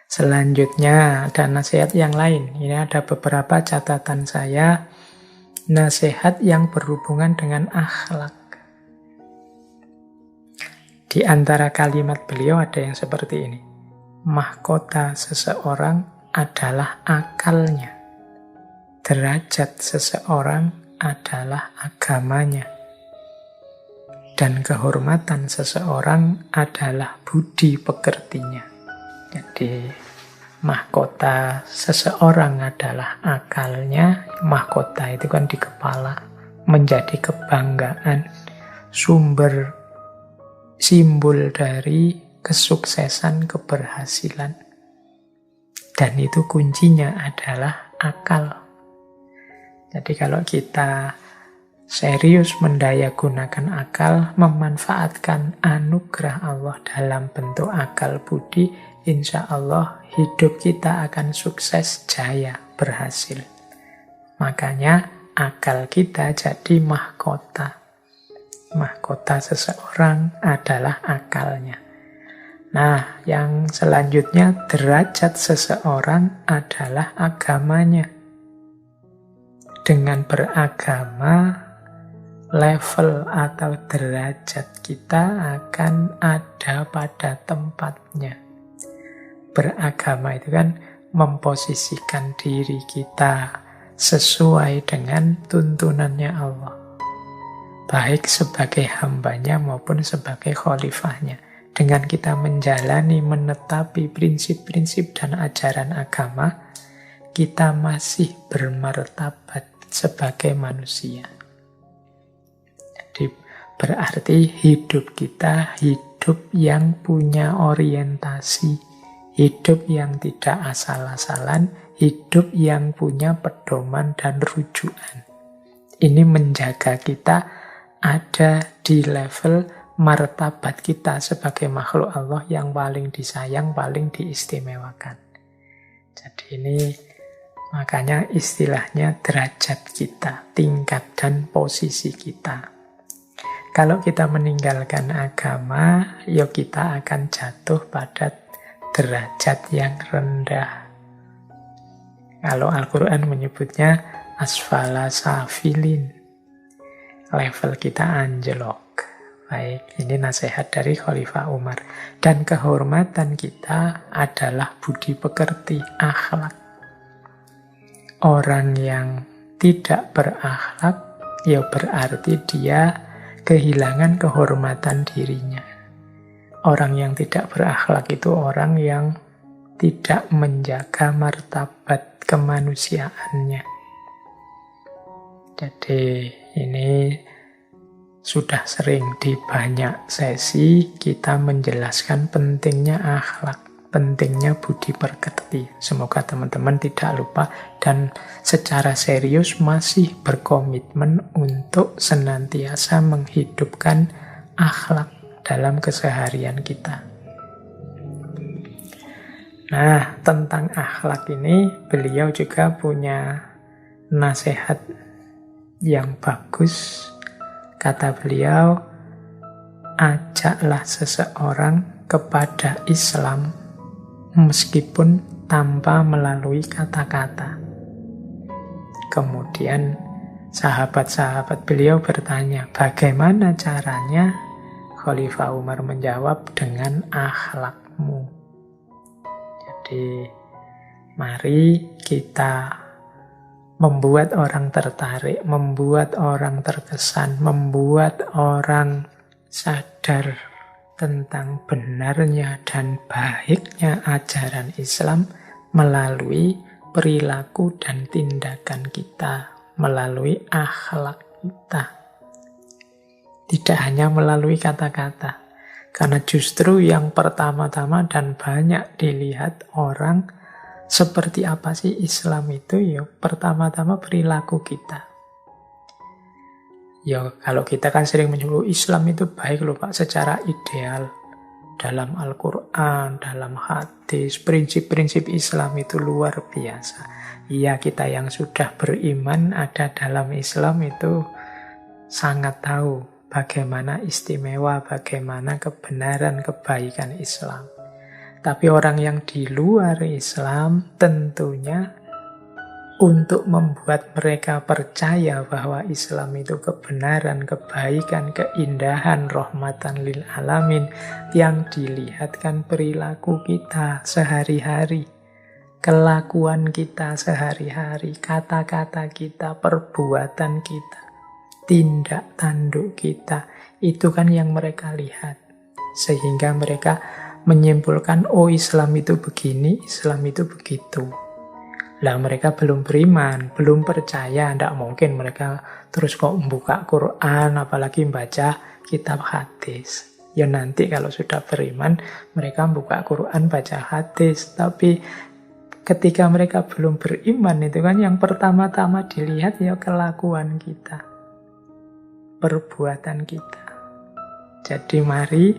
Selanjutnya ada nasihat yang lain. Ini ada beberapa catatan saya. Nasihat yang berhubungan dengan akhlak. Di antara kalimat beliau ada yang seperti ini. Mahkota seseorang adalah akalnya. Derajat seseorang adalah agamanya. Dan kehormatan seseorang adalah budi pekertinya. Jadi mahkota seseorang adalah akalnya. Mahkota itu kan di kepala. Menjadi kebanggaan. Simbol dari kesuksesan, keberhasilan. Dan itu kuncinya adalah akal. Jadi kalau kita serius mendayagunakan akal, memanfaatkan anugerah Allah dalam bentuk akal budi, insya Allah hidup kita akan sukses, jaya, berhasil. Makanya akal kita jadi mahkota. Mahkota seseorang adalah akalnya. Nah, yang selanjutnya derajat seseorang adalah agamanya. Dengan beragama, level atau derajat kita akan ada pada tempatnya. Beragama itu kan memposisikan diri kita sesuai dengan tuntunannya Allah. Baik sebagai hambanya maupun sebagai khalifahnya. Dengan kita menjalani, menetapi prinsip-prinsip dan ajaran agama, kita masih bermartabat sebagai manusia. Jadi berarti hidup kita hidup yang punya orientasi, hidup yang tidak asal-asalan, hidup yang punya pedoman dan rujukan. Ini menjaga kita ada di level martabat kita sebagai makhluk Allah yang paling disayang, paling diistimewakan. Jadi ini makanya istilahnya derajat kita, tingkat dan posisi kita. Kalau kita meninggalkan agama, ya kita akan jatuh pada derajat yang rendah. Kalau Al-Quran menyebutnya asfala safilin. Level kita anjlok. Baik, ini nasihat dari Khalifah Umar. Dan kehormatan kita adalah budi pekerti, akhlak. Orang yang tidak berakhlak, ya berarti dia kehilangan kehormatan dirinya. Orang yang tidak berakhlak itu orang yang tidak menjaga martabat kemanusiaannya. Jadi ini sudah sering di banyak sesi kita menjelaskan pentingnya akhlak. Pentingnya budi pekerti. Semoga teman-teman tidak lupa dan secara serius masih berkomitmen untuk senantiasa menghidupkan akhlak dalam keseharian kita. Nah, tentang akhlak ini beliau juga punya nasihat yang bagus. Kata beliau, ajaklah seseorang kepada Islam meskipun tanpa melalui kata-kata. Kemudian sahabat-sahabat beliau bertanya, bagaimana caranya? Khalifah Umar menjawab, dengan akhlakmu. Jadi, mari kita membuat orang tertarik, membuat orang terkesan, membuat orang sadar tentang benarnya dan baiknya ajaran Islam melalui perilaku dan tindakan kita, melalui akhlak kita. Tidak hanya melalui kata-kata. Karena justru yang pertama-tama dan banyak dilihat orang seperti apa sih Islam itu, ya pertama-tama perilaku kita. Ya kalau kita kan sering menyebut Islam itu baik loh Pak secara ideal. Dalam Al-Quran, dalam hadis, prinsip-prinsip Islam itu luar biasa. Iya, kita yang sudah beriman ada dalam Islam itu sangat tahu bagaimana istimewa, bagaimana kebenaran, kebaikan Islam. Tapi orang yang di luar Islam tentunya untuk membuat mereka percaya bahwa Islam itu kebenaran, kebaikan, keindahan, rahmatan lil alamin, yang dilihatkan perilaku kita sehari-hari, kelakuan kita sehari-hari, kata-kata kita, perbuatan kita, tindak tanduk kita, itu kan yang mereka lihat. Sehingga mereka menyimpulkan, oh Islam itu begini, Islam itu begitu. Lah mereka belum beriman, belum percaya, tidak mungkin mereka terus kok membuka Quran, apalagi membaca kitab hadis. Ya nanti kalau sudah beriman, mereka membuka Quran, baca hadis. Tapi ketika mereka belum beriman itu kan yang pertama-tama dilihat ya kelakuan kita, perbuatan kita. Jadi mari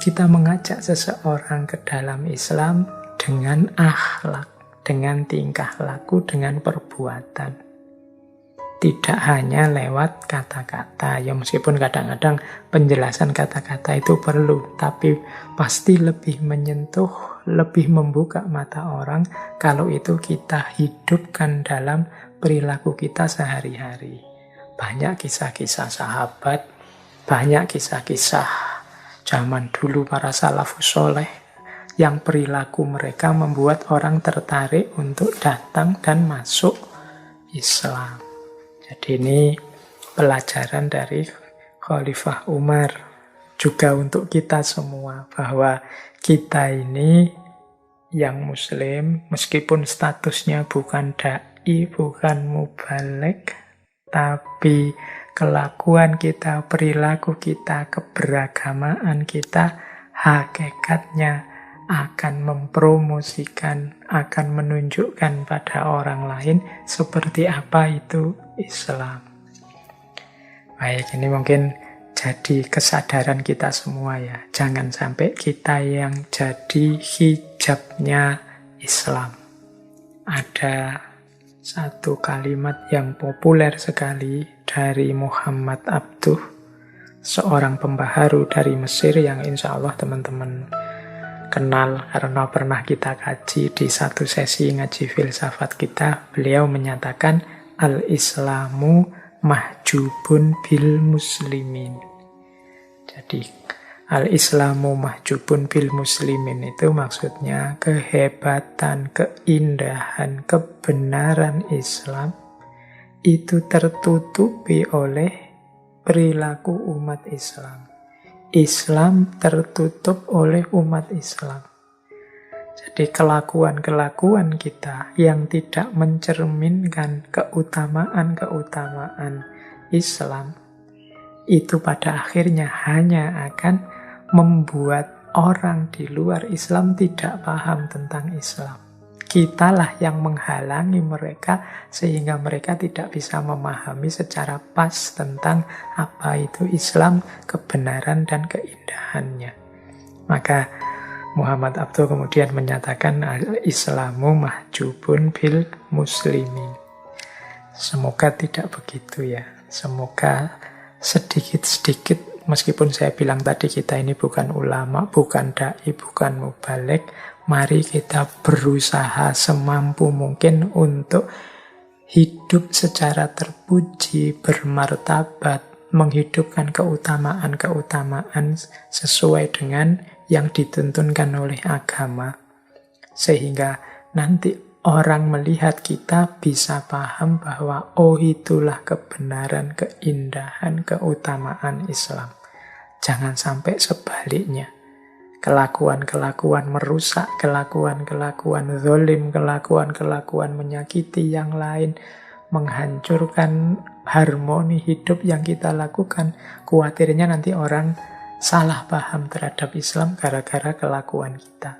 kita mengajak seseorang ke dalam Islam dengan akhlak, dengan tingkah laku, dengan perbuatan. Tidak hanya lewat kata-kata. Ya meskipun kadang-kadang penjelasan kata-kata itu perlu, tapi pasti lebih menyentuh, lebih membuka mata orang kalau itu kita hidupkan dalam perilaku kita sehari-hari. Banyak kisah-kisah sahabat, banyak kisah-kisah zaman dulu para salafus soleh, yang perilaku mereka membuat orang tertarik untuk datang dan masuk Islam. Jadi ini pelajaran dari Khalifah Umar. Juga untuk kita semua, bahwa kita ini yang muslim, meskipun statusnya bukan da'i, bukan mubaligh, tapi kelakuan kita, perilaku kita, keberagamaan kita, hakikatnya akan mempromosikan, akan menunjukkan pada orang lain seperti apa itu Islam. Baik, ini mungkin jadi kesadaran kita semua ya. Jangan sampai kita yang jadi hijabnya Islam. Ada satu kalimat yang populer sekali dari Muhammad Abduh, seorang pembaharu dari Mesir yang insya Allah teman-teman kenal karena pernah kita kaji di satu sesi ngaji filsafat kita. Beliau menyatakan al-Islamu mahjubun bil muslimin. Jadi al-Islamu mahjubun bil muslimin itu maksudnya kehebatan, keindahan, kebenaran Islam itu tertutupi oleh perilaku umat Islam. Islam tertutup oleh umat Islam. Jadi kelakuan-kelakuan kita yang tidak mencerminkan keutamaan-keutamaan Islam, itu pada akhirnya hanya akan membuat orang di luar Islam tidak paham tentang Islam. Kitalah yang menghalangi mereka sehingga mereka tidak bisa memahami secara pas tentang apa itu Islam, kebenaran dan keindahannya. Maka Muhammad Abduh kemudian menyatakan al-Islamu mahjubun bil muslimin. Semoga tidak begitu ya. Semoga sedikit-sedikit, meskipun saya bilang tadi kita ini bukan ulama, bukan da'i, bukan mubaligh, mari kita berusaha semampu mungkin untuk hidup secara terpuji, bermartabat, menghidupkan keutamaan-keutamaan sesuai dengan yang dituntunkan oleh agama. Sehingga nanti orang melihat kita bisa paham bahwa oh itulah kebenaran, keindahan, keutamaan Islam. Jangan sampai sebaliknya. Kelakuan-kelakuan merusak, kelakuan-kelakuan zalim, kelakuan-kelakuan menyakiti yang lain, menghancurkan harmoni hidup yang kita lakukan. Khawatirnya nanti orang salah paham terhadap Islam gara-gara kelakuan kita.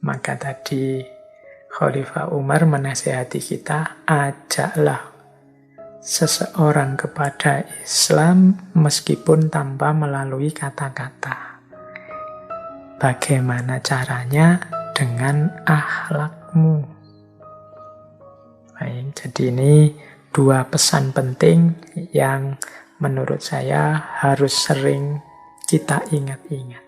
Maka tadi Khalifah Umar menasihati kita, ajaklah seseorang kepada Islam meskipun tanpa melalui kata-kata. Bagaimana caranya? Dengan akhlakmu. Baik, jadi ini dua pesan penting yang menurut saya harus sering kita ingat-ingat.